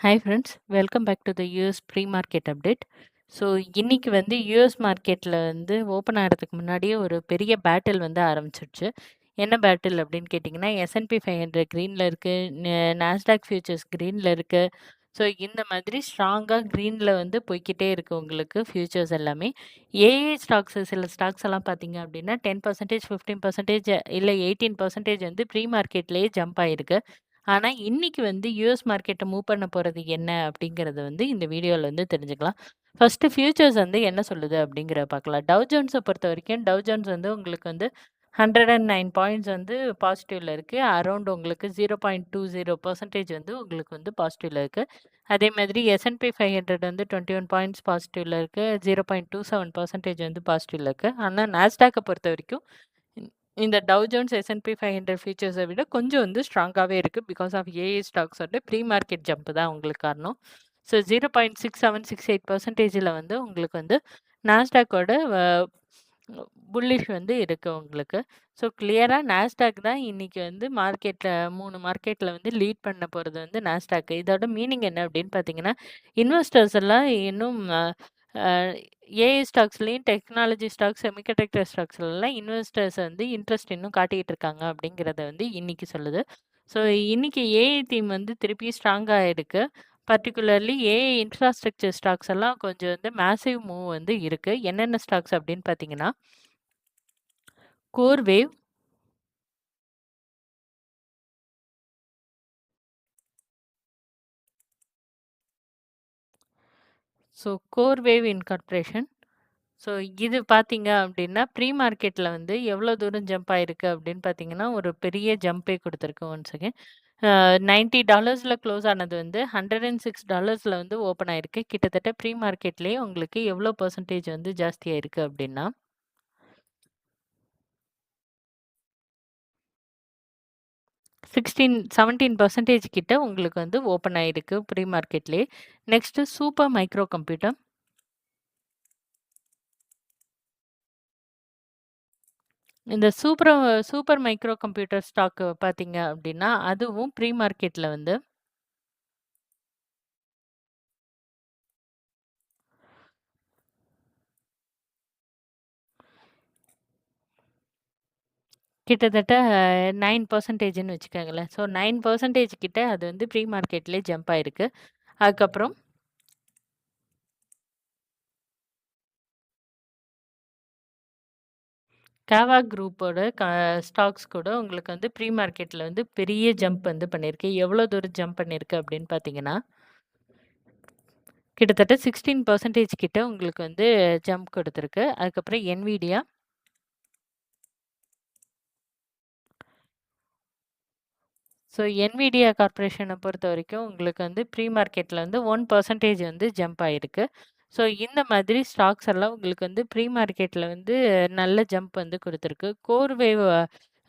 Hi friends, welcome back to the US pre market update. So இன்னைக்கு வந்து US மார்க்கெட்டில் வந்து ஓப்பன் ஆகிறதுக்கு முன்னாடியே ஒரு பெரிய பேட்டில் வந்து ஆரம்பிச்சிருச்சு. என்ன பேட்டில் அப்படின்னு கேட்டிங்கன்னா, எஸ்என்பி 500 க்ரீனில் இருக்குது, நாஸ்டாக் ஃபியூச்சர்ஸ் க்ரீனில் இருக்குது. ஸோ இந்த மாதிரி ஸ்ட்ராங்காக க்ரீனில் வந்து போய்க்கிட்டே இருக்குது உங்களுக்கு ஃபியூச்சர்ஸ் எல்லாமே. ஏஏ ஸ்டாக்ஸ் சில ஸ்டாக்ஸ் எல்லாம் பார்த்தீங்க அப்படின்னா 10%, 15% இல்லை 18% வந்து ப்ரீ மார்க்கெட்லேயே ஜம்ப் ஆகிருக்கு. ஆனா, இன்னைக்கு வந்து யுஎஸ் மார்க்கெட்ட மூவ் பண்ண போறது என்ன அப்படிங்கிறத வந்து இந்த வீடியோல வந்து தெரிஞ்சுக்கலாம். ஃபர்ஸ்ட்டு ஃபியூச்சர்ஸ் வந்து என்ன சொல்லுது அப்படிங்கிறத பார்க்கலாம். டவ் ஜோன்ஸ பொறுத்தவரைக்கும் டவ் ஜோன்ஸ் வந்து உங்களுக்கு வந்து 109 பாயிண்ட்ஸ் வந்து பாசிட்டிவ்ல இருக்கு. அரவுண்ட் உங்களுக்கு 0.20% வந்து உங்களுக்கு வந்து பாசிட்டிவ்ல இருக்கு. அதே மாதிரி எஸ்&பி 500 வந்து 21 பாயிண்ட்ஸ் பாசிட்டிவ்ல இருக்கு. 0.27% வந்து பாசிட்டிவ்ல இருக்கு. ஆனா, நாஸ்டாக்க பொறுத்தவரைக்கும் இந்த டவ் ஜோன்ஸ் எஸ்&பி 500 ஃபியூச்சர்ஸை விட கொஞ்சம் வந்து ஸ்ட்ராங்காகவே இருக்குது. பிகாஸ் ஆஃப் ஏஏ ஸ்டாக்ஸ் வந்து ப்ரீ மார்க்கெட் ஜம்ப் தான் உங்களுக்கு காரணம். ஸோ 0.6768% வந்து உங்களுக்கு வந்து நாஸ்டாக்கோட புல்லிஷ் வந்து இருக்குது உங்களுக்கு. ஸோ கிளியராக நாஸ்டாக் தான் இன்னைக்கு வந்து மார்க்கெட்டில் 3 மார்க்கெட்டில் வந்து லீட் பண்ண போகிறது வந்து நாஸ்டாக். இதோட மீனிங் என்ன அப்படின்னு பார்த்தீங்கன்னா, இன்வெஸ்டர்ஸ் எல்லாம் இன்னும் ஏஐ ஸ்டாக்ஸ்லேயும் டெக்னாலஜி ஸ்டாக்ஸ், செமிகண்டக்டர் ஸ்டாக்ஸ்லாம் இன்வெஸ்டர்ஸ் வந்து இன்ட்ரெஸ்ட் இன்னும் காட்டிகிட்டு இருக்காங்க அப்படிங்கிறத வந்து இன்னைக்கு சொல்லுது. ஸோ இன்னைக்கு ஏஐ தீம் வந்து திருப்பி ஸ்ட்ராங்காக இருக்கு. பர்டிகுலர்லி ஏஐ இன்ஃப்ராஸ்ட்ரக்சர் ஸ்டாக்ஸ் எல்லாம் கொஞ்சம் வந்து மேசிவ் மூவ் வந்து இருக்கு. என்னென்ன ஸ்டாக்ஸ் அப்படின்னு பார்த்தீங்கன்னா, கோர்வேவ், ஸோ கோர்வேவ் இன்கார்ப்பரேஷன். ஸோ இது பார்த்தீங்க அப்படின்னா, ப்ரீ மார்க்கெட்டில் வந்து எவ்வளோ தூரம் ஜம்ப் ஆயிருக்கு அப்படின்னு பார்த்தீங்கன்னா, ஒரு பெரிய ஜம்பே கொடுத்துருக்கு ஒன்ஸ் அகெயின். $90 க்ளோஸ் ஆனது வந்து $106 வந்து ஓப்பன் ஆயிருக்கு. கிட்டத்தட்ட ப்ரீ மார்க்கெட்லேயே உங்களுக்கு எவ்வளோ பெர்சன்டேஜ் வந்து ஜாஸ்தி ஆயிருக்கு அப்படின்னா 17% கிட்ட உங்களுக்கு வந்து ஓப்பன் ஆயிருக்கு ப்ரீ மார்க்கெட்லேயே. Next super micro computer. இந்த சூப்பர் மைக்ரோ கம்ப்யூட்டர் ஸ்டாக் பார்த்தீங்க அப்படின்னா, அதுவும் ப்ரீ மார்க்கெட்ல வந்து கிட்டத்தட்ட 9%ன்னு வச்சுக்கோங்களேன். ஸோ 9% கிட்ட அது வந்து ப்ரீ மார்க்கெட்லேயே ஜம்ப் ஆயிருக்கு. அதுக்கப்புறம் காவா குரூப்போட ஸ்டாக்ஸ் கூட உங்களுக்கு வந்து ப்ரீ மார்க்கெட்ல வந்து பெரிய ஜம்ப் வந்து பண்ணியிருக்கு. எவ்வளோ தூரம் ஜம்ப் பண்ணியிருக்கு அப்படின்னு பார்த்தீங்கன்னா, கிட்டத்தட்ட 16% கிட்ட உங்களுக்கு வந்து ஜம்ப் கொடுத்துருக்கு. அதுக்கப்புறம் என்விடியா. ஸோ என்விடியா கார்ப்பரேஷனை பொறுத்தவரைக்கும் உங்களுக்கு வந்து ப்ரீ மார்க்கெட்ல வந்து 1% வந்து ஜம்ப் ஆயிருக்கு. ஸோ இந்த மாதிரி ஸ்டாக்ஸ் எல்லாம் உங்களுக்கு வந்து ப்ரீ மார்க்கெட்ல வந்து நல்ல ஜம்ப் வந்து கொடுத்துருக்கு. கோர்வேவ்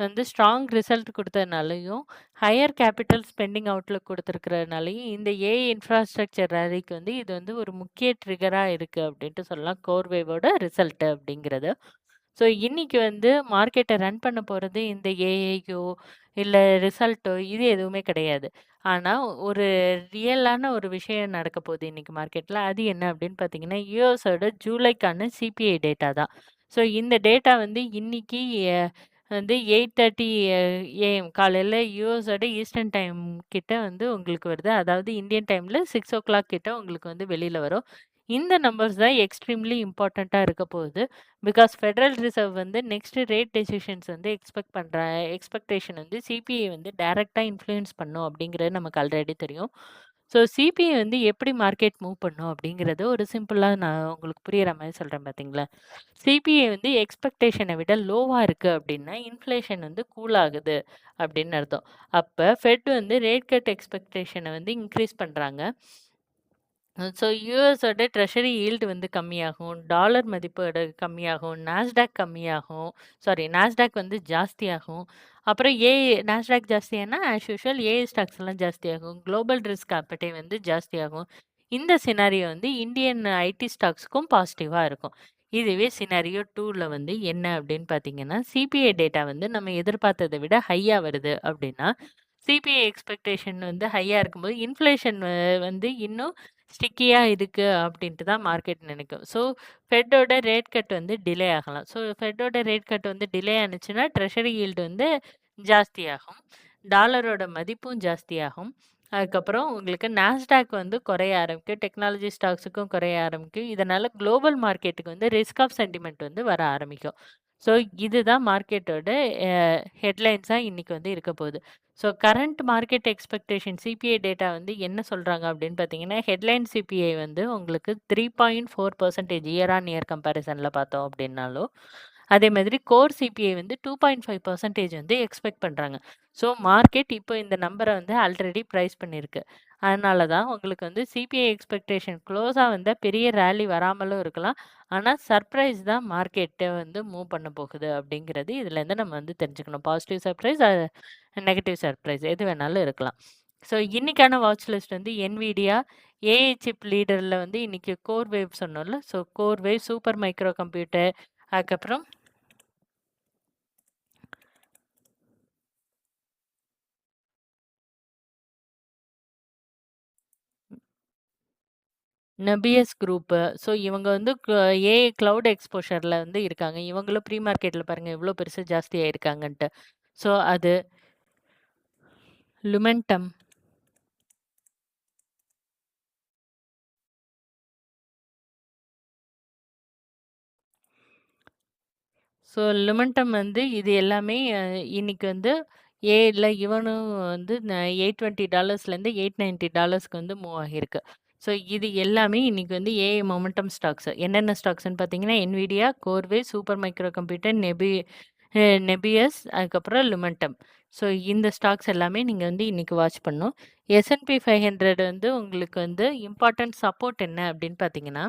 வந்து ஸ்ட்ராங் ரிசல்ட் கொடுத்ததுனாலையும், ஹையர் கேபிட்டல் ஸ்பெண்டிங் அவுட்லுக் கொடுத்துருக்கிறதுனாலையும், இந்த ஏஐ இன்ஃப்ராஸ்ட்ரக்சர் ரேலிக்கு வந்து இது வந்து ஒரு முக்கிய ட்ரிகரா இருக்கு அப்படின்ட்டு சொல்லலாம். கோர்வேவோட ரிசல்ட் அப்படிங்கிறது. ஸோ இன்னைக்கு வந்து மார்க்கெட்டை ரன் பண்ண போறது இந்த ஏஐயோ, இல்ல ரிசல்ட்டோ இது எதுவுமே கிடையாது. ஆனா, ஒரு ரியலான ஒரு விஷயம் நடக்க போகுது இன்னைக்கு மார்க்கெட்ல. அது என்ன அப்படின்னு பார்த்தீங்கன்னா, யுஎஸோட ஜூலைக்கான சிபிஐ டேட்டா தான். ஸோ இந்த டேட்டா வந்து இன்னைக்கு எ வந்து 8:30 ஏஎம் காலையில யுஎஸோட ஈஸ்டர்ன் டைம் கிட்ட வந்து உங்களுக்கு வருது. அதாவது இந்தியன் டைம்ல 6:00 கிட்ட உங்களுக்கு வந்து வெளியில வரும். இந்த நம்பர்ஸ் தான் எக்ஸ்ட்ரீம்லி இம்பார்ட்டன்ட்டா இருக்க போகுது. பிகாஸ் ஃபெடரல் ரிசர்வ் வந்து நெக்ஸ்ட் ரேட் டெசிஷன்ஸ் வந்து எக்ஸ்பெக்டேஷன் வந்து சிபிஐ வந்து டைரக்ட்டா இன்ஃப்ளூயன்ஸ் பண்ணும் அப்படிங்கிறது நமக்கு ஆல்ரெடி தெரியும். ஸோ சிபிஐ வந்து எப்படி மார்க்கெட் மூவ் பண்ணும் அப்படிங்கிறது ஒரு சிம்பிளா நான் உங்களுக்கு புரியிற மாரி சொல்றேன் பார்த்தீங்களா? சிபிஐ வந்து எக்ஸ்பெக்டேஷன விட லோவா இருக்கு அப்படின்னா, இன்ஃப்ளேஷன் வந்து கூல் ஆகுது அப்படின்னு அர்த்தம். அப்ப ஃபெட் வந்து ரேட் கட் எக்ஸ்பெக்டேஷன வந்து இன்க்ரீஸ் பண்றாங்க. ஸோ யுஎஸோட ட்ரெஷரி ஈல்டு வந்து கம்மியாகும். டாலர் மதிப்போட கம்மியாகும். நாஸ்டாக் கம்மியாகும். நாஸ்டாக் வந்து ஜாஸ்தியாகும். அப்புறம் நாஸ்டாக் ஜாஸ்தியானா ஆஸ் யூசுவல் ஏஐ ஸ்டாக்ஸ் எல்லாம் ஜாஸ்தியாகும். குளோபல் ரிஸ்க் ஆப்பர்டைட் வந்து ஜாஸ்தியாகும். இந்த சினாரியோ வந்து இந்தியன் ஐடி ஸ்டாக்ஸ்க்கும் பாசிட்டிவா இருக்கும். இதுவே சினாரியோ 2ல வந்து என்ன அப்படின்னு பார்த்தீங்கன்னா, சிபிஐ டேட்டா வந்து நம்ம எதிர்பார்த்தத விட ஹையா வருது அப்படின்னா, சிபிஐ எக்ஸ்பெக்டேஷன் வந்து ஹையா இருக்கும்போது, இன்ஃப்ளேஷன் வந்து இன்னும் ஸ்டிக்கியா இருக்கு அப்டின்ட்டு தான் மார்க்கெட் நினைக்கும். ஸோ, ஃபெட்டோட ரேட் கட் வந்து டிலே ஆகலாம். ஸோ, ஃபெட்டோட ரேட் கட் வந்து டிலே ஆனுச்சுன்னா, ட்ரெஷரி யீல்டு வந்து ஜாஸ்தியாகும். டாலரோட மதிப்பும் ஜாஸ்தியாகும். அதுக்கப்புறம் உங்களுக்கு நாஸ்டாக் வந்து குறைய ஆரம்பிக்கும். டெக்னாலஜி ஸ்டாக்ஸுக்கும் குறைய ஆரம்பிக்கும். இதனால குளோபல் மார்க்கெட்டுக்கு வந்து ரிஸ்க் ஆஃப் சென்டிமென்ட் வந்து வர ஆரம்பிக்கும். ஸோ, இதுதான் மார்க்கெட்டோட அ ஹெட்லைன்ஸா இன்னைக்கு வந்து இருக்க போகுது. So, current market expectation CBI data வந்து என்ன சொல்றாங்க அப்படின்னு பார்த்தீங்கன்னா, ஹெட்லைன் சிபிஐ வந்து உங்களுக்கு 3.4% இயர் ஆன் இயர் கம்பேரிசன்ல பார்த்தோம் அப்படின்னாலும், அதே மாதிரி கோர் சிபிஐ வந்து 2.5% வந்து எக்ஸ்பெக்ட் பண்றாங்க. ஸோ, மார்க்கெட் இப்போ இந்த நம்பர வந்து ஆல்ரெடி பிரைஸ் பண்ணியிருக்கு. அதனால தான் உங்களுக்கு வந்து சிபிஐ எக்ஸ்பெக்டேஷன் க்ளோஸா வந்தா பெரிய ராலி வராமலும் இருக்கலாம். ஆனா, சர்ப்ரைஸ் தான் மார்க்கெட்ட வந்து மூவ் பண்ண போகுது அப்படிங்கிறது இதுலேருந்து நம்ம வந்து தெரிஞ்சுக்கணும். பாசிட்டிவ் சர்ப்ரைஸ், நெகட்டிவ் சர்ப்ரைஸ் எது வேணாலும் இருக்கலாம். ஸோ, இன்னைக்கான வாட்ச் லிஸ்ட் வந்து NVIDIA, ஏஐ சிப் லீடர்ல வந்து இன்னைக்கு கோர்வேவ் சொன்னோம்ல. ஸோ, கோர்வேவ், சூப்பர் மைக்ரோ கம்ப்யூட்டர், அதுக்கப்புறம் நெபியஸ் குரூப்பு. ஸோ, இவங்க வந்து ஏஐ கிளவுட் எக்ஸ்போஷர்ல வந்து இருக்காங்க. இவங்களும் ப்ரீ மார்க்கெட்ல பாருங்க எவ்வளோ பெருசு ஜாஸ்தி ஆயிருக்காங்கன்ட்டு. ஸோ, அது லுமென்டம். ஸோ, லுமென்டம் வந்து இது எல்லாமே இன்னைக்கு வந்து ஏஐல இவனும் வந்து $820லேருந்து $890க்கு வந்து மூவ் ஆகியிருக்கு. ஸோ, இது எல்லாமே இன்னைக்கு வந்து ஏஐ மொமெண்டம் ஸ்டாக்ஸ். என்னென்ன ஸ்டாக்ஸ்ன்னு பார்த்தீங்கன்னா, NVIDIA, கோர்வே, சூப்பர் மைக்ரோ கம்ப்யூட்டர், நெபியஸ், அதுக்கப்புறம் லுமென்டம். ஸோ, இந்த ஸ்டாக்ஸ் எல்லாமே நீங்க வந்து இன்னைக்கு வாட்ச் பண்ணணும். S&P 500 வந்து உங்களுக்கு வந்து இம்பார்ட்டன்ட் சப்போர்ட் என்ன அப்படின்னு பார்த்தீங்கன்னா,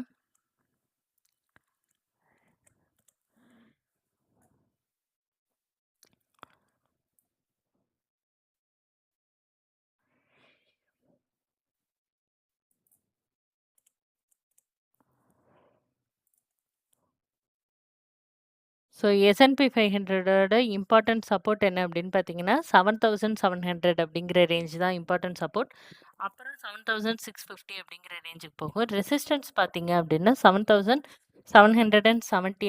ஸோ S&P 500ஓட இம்பார்ட்டன்ட் சப்போர்ட் என்ன அப்படின்னு பார்த்தீங்கன்னா, 7700 அப்படிங்கிற ரேஞ்ச் தான் இம்பார்ட்டன்ட் சப்போர்ட். அப்புறம் 7650 அப்படிங்கிற ரேஞ்சுக்கு போகும். ரெசிஸ்டன்ஸ் பார்த்தீங்க அப்படின்னா 7770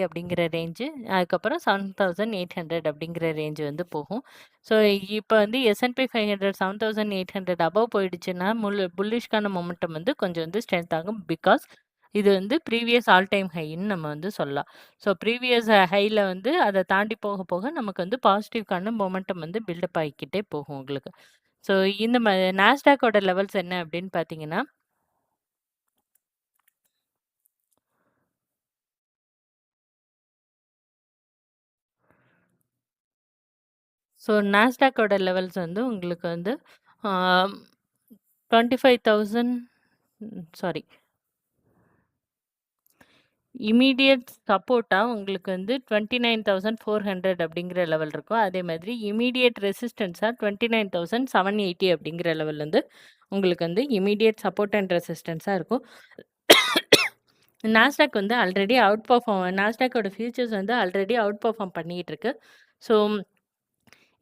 அப்படிங்கிற ரேஞ்சு. அதுக்கப்புறம் 7800 அப்படிங்கிற ரேஞ்ச் வந்து போகும். ஸோ, இப்போ வந்து S&P 500 7800 அபவ் போயிடுச்சுன்னா, புல்லிஷ்கான மொமெண்டம் வந்து கொஞ்சம் வந்து ஸ்ட்ரென்த் ஆகும். பிகாஸ் இது வந்து ப்ரீவியஸ் ஆல் டைம் ஹைன்னு நம்ம வந்து சொல்லலாம். ஸோ, ப்ரீவியஸ் ஹைல வந்து அத தாண்டி போக, போக நமக்கு வந்து பாசிட்டிவ்க்கான மொமெண்டம் வந்து பில்டப் ஆகிக்கிட்டே போகும் உங்களுக்கு. ஸோ, இந்த நாஸ்டாக்கோட லெவல்ஸ் என்ன அப்படின்னு பார்த்தீங்கன்னா, ஸோ நாஸ்டாக்கோட லெவல்ஸ் வந்து உங்களுக்கு வந்து ஆ 25,000 சாரி இம்மீடியட் சப்போர்ட்டா உங்களுக்கு வந்து 29,400 அப்படிங்கிற லெவல் இருக்கும். அதே மாதிரி இம்மீடியட் ரெசிஸ்டன்ஸா 29,780 அப்படிங்கிற லெவல் வந்து உங்களுக்கு வந்து இம்மீடியட் சப்போர்ட் அண்ட் ரெசிஸ்டன்ஸா இருக்கும். நாஸ்டாக் வந்து ஆல்ரெடி நாஸ்டாக்கோட ஃபியூச்சர்ஸ் வந்து ஆல்ரெடி அவுட் பெர்ஃபார்ம் பண்ணிட்டு இருக்கு. ஸோ,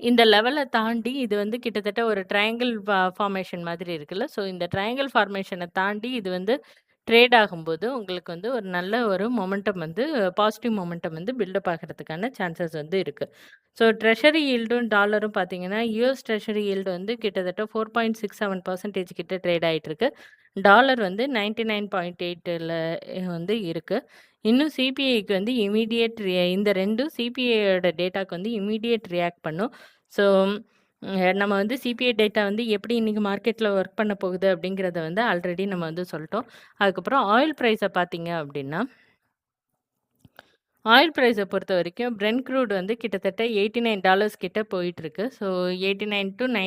இந்த லெவல தாண்டி இது வந்து கிட்டத்தட்ட ஒரு ட்ரையாங்கிள் ஃபார்மேஷன் மாதிரி இருக்குல்ல. ஸோ, இந்த ட்ரையாங்கிள் ஃபார்மேஷன தாண்டி இது வந்து ட்ரேட் ஆகும்போது, உங்களுக்கு வந்து ஒரு நல்ல ஒரு மொமெண்டம் வந்து பாசிட்டிவ் மொமெண்டம் வந்து பில்டப் ஆகுறதுக்கான சான்சஸ் வந்து இருக்கு. ஸோ, ட்ரெஷரி யீல்டும் டாலரும் பார்த்தீங்கன்னா, யுஎஸ் ட்ரெஷரி யீல்டு வந்து கிட்டத்தட்ட 4.67% கிட்ட ட்ரேட் ஆயிட்டிருக்கு. டாலர் வந்து 99.8ல வந்து இருக்கு. இன்னும் சிபிஐக்கு வந்து இந்த 2ம் சிபிஐயோட டேட்டாக்கு வந்து இம்மீடியேட் ரியாக்ட் பண்ணும். ஸோ, நம்ம வந்து சிபிஐ டேட்டா வந்து எப்படி இன்னைக்கு மார்க்கெட்ல ஒர்க் பண்ண போகுது அப்படிங்கிறத வந்து ஆல்ரெடி நம்ம வந்து சொல்லிட்டோம். அதுக்கப்புறம் ஆயில் பிரைஸ பார்த்தீங்க அப்படின்னா, ஆயில் பிரைஸ பொறுத்தவரைக்கும் பிரெண்ட் க்ரூட் வந்து கிட்டத்தட்ட $89 கிட்ட போயிட்டுருக்கு. ஸோ, $89-$90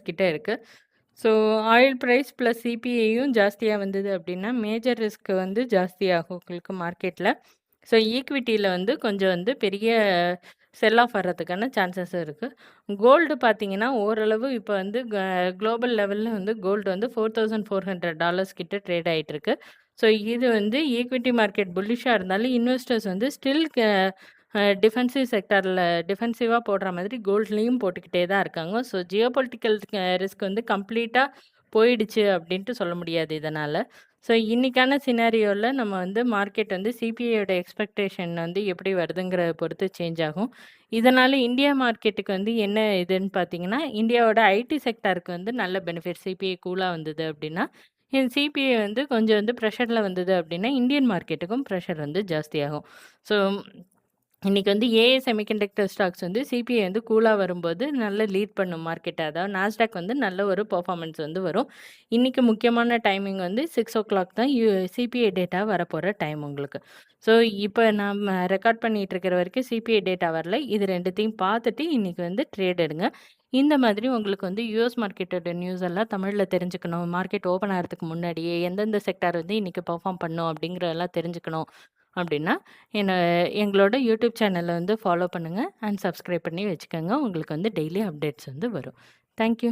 கிட்ட இருக்கு. ஸோ, ஆயில் பிரைஸ் பிளஸ் சிபிஐயும் ஜாஸ்தியா வந்தது அப்படின்னா, மேஜர் ரிஸ்க் வந்து ஜாஸ்தியாகும் உங்களுக்கு மார்க்கெட்ல. ஸோ, ஈக்விட்டில வந்து கொஞ்சம் வந்து பெரிய செல் ஆஃப் வர்றதுக்கான சான்சஸும் இருக்கு. கோல்டு பார்த்தீங்கன்னா, ஓரளவு இப்போ வந்து குளோபல் லெவல்ல வந்து கோல்டு வந்து $4,400 கிட்ட ட்ரேட் ஆயிட்டிருக்கு. ஸோ, இது வந்து ஈக்விட்டி மார்க்கெட் புல்லிஷா இருந்தாலும் இன்வெஸ்டர்ஸ் வந்து ஸ்டில் டிஃபென்சிவ் செக்டார்ல டிஃபென்சிவா போடுற மாதிரி கோல்ட்லயும் போட்டுக்கிட்டே தான் இருக்காங்க. ஸோ ஜியோபொலிட்டிக்கல் ரிஸ்க் வந்து கம்ப்ளீட்டா போயிடுச்சு அப்படின்ட்டு சொல்ல முடியாது இதனால. ஸோ இன்னைக்கான சினாரியோல நம்ம வந்து மார்க்கெட் வந்து சிபிஐயோட எக்ஸ்பெக்டேஷன் வந்து எப்படி வருதுங்கிறத பொறுத்து சேஞ்ச் ஆகும். இதனால இந்தியா மார்க்கெட்டுக்கு வந்து என்ன இதுன்னு பார்த்தீங்கன்னா, இந்தியாவோட ஐடி செக்டாருக்கு வந்து நல்ல பெனிஃபிட் சிபிஐ கூலா வந்தது அப்படின்னா, சிபிஐ வந்து கொஞ்சம் வந்து ப்ரெஷர்ல வந்தது அப்படின்னா, இந்தியன் மார்க்கெட்டுக்கும் ப்ரெஷர் வந்து ஜாஸ்தியாகும். ஸோ இன்னைக்கு வந்து ஏஐ செமிகண்டக்டர் ஸ்டாக்ஸ் வந்து சிபிஐ வந்து கூலா வரும்போது நல்ல லீட் பண்ணும் மார்க்கெட்ட. அதாவது நாஸ்டாக் வந்து நல்ல ஒரு பெர்ஃபார்மன்ஸ் வந்து வரும். இன்னைக்கு முக்கியமான டைமிங் வந்து 6:00 தான் சிபிஐ டேட்டா வரப்போற டைம் உங்களுக்கு. ஸோ இப்போ நம்ம ரெக்கார்ட் பண்ணிட்டு இருக்கிற வரைக்கும் சிபிஐ டேட்டா வரல. இது 2த்தையும் பார்த்துட்டு இன்னைக்கு வந்து ட்ரேட் எடுங்க. இந்த மாதிரி உங்களுக்கு வந்து யுஎஸ் மார்க்கெட்டோட நியூஸ் எல்லாம் தமிழ்ல தெரிஞ்சுக்கணும். மார்க்கெட் ஓப்பன் ஆகுறதுக்கு முன்னாடியே எந்தெந்த செக்டார் வந்து இன்னைக்கு பெர்ஃபார்ம் பண்ணும் அப்படிங்கிறதெல்லாம் தெரிஞ்சுக்கணும் அப்படின்னா, என்ன எங்களோட யூடியூப் சேனலை வந்து ஃபாலோ பண்ணுங்கள் அண்ட் சப்ஸ்கிரைப் பண்ணி வச்சுக்கோங்க. உங்களுக்கு வந்து டெய்லி அப்டேட்ஸ் வந்து வரும். தேங்க்யூ.